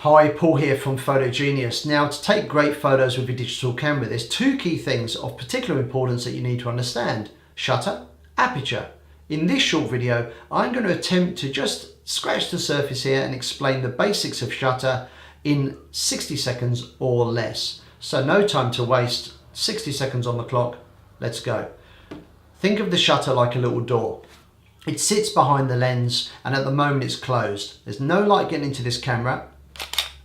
Hi, Paul here from PhotoGenius. Now, to take great photos with your digital camera, there's two key things of particular importance that you need to understand: shutter, aperture. In this short video, I'm going to attempt to just scratch the surface here and explain the basics of shutter in 60 seconds or less. So no time to waste, 60 seconds on the clock, let's go. Think of the shutter like a little door. It sits behind the lens and at the moment it's closed. There's no light getting into this camera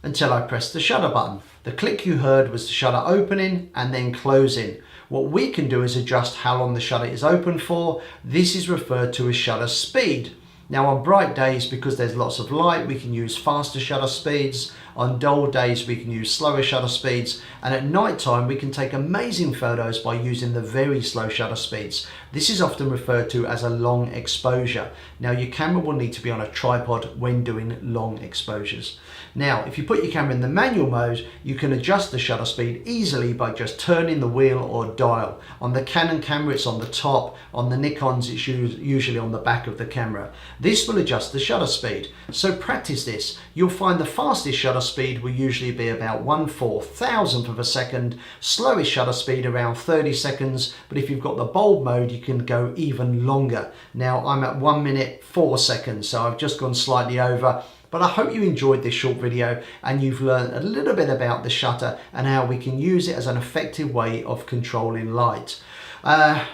until I press the shutter button. The click you heard was the shutter opening and then closing. What we can do is adjust how long the shutter is open for. This is referred to as shutter speed. Now on bright days, because there's lots of light, we can use faster shutter speeds. On dull days, we can use slower shutter speeds. And at night time, we can take amazing photos by using the very slow shutter speeds. This is often referred to as a long exposure. Now your camera will need to be on a tripod when doing long exposures. Now, if you put your camera in the manual mode, you can adjust the shutter speed easily by just turning the wheel or dial. On the Canon camera, it's on the top. On the Nikons, it's usually on the back of the camera. This will adjust the shutter speed. So practice this. You'll find the fastest shutter speed will usually be about 1/4000th of a second. Slowest shutter speed around 30 seconds. But if you've got the bulb mode, you can go even longer. Now I'm at 1 minute 4 seconds, so I've just gone slightly over. But I hope you enjoyed this short video and you've learned a little bit about the shutter and how we can use it as an effective way of controlling light.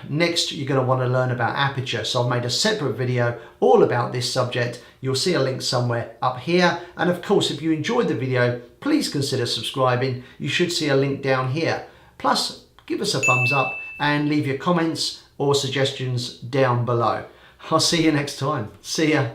Next, you're going to want to learn about aperture. So I've made a separate video all about this subject. You'll see a link somewhere up here. And of course, if you enjoyed the video, please consider subscribing. You should see a link down here. Plus, give us a thumbs up and leave your comments or suggestions down below. I'll see you next time. See ya.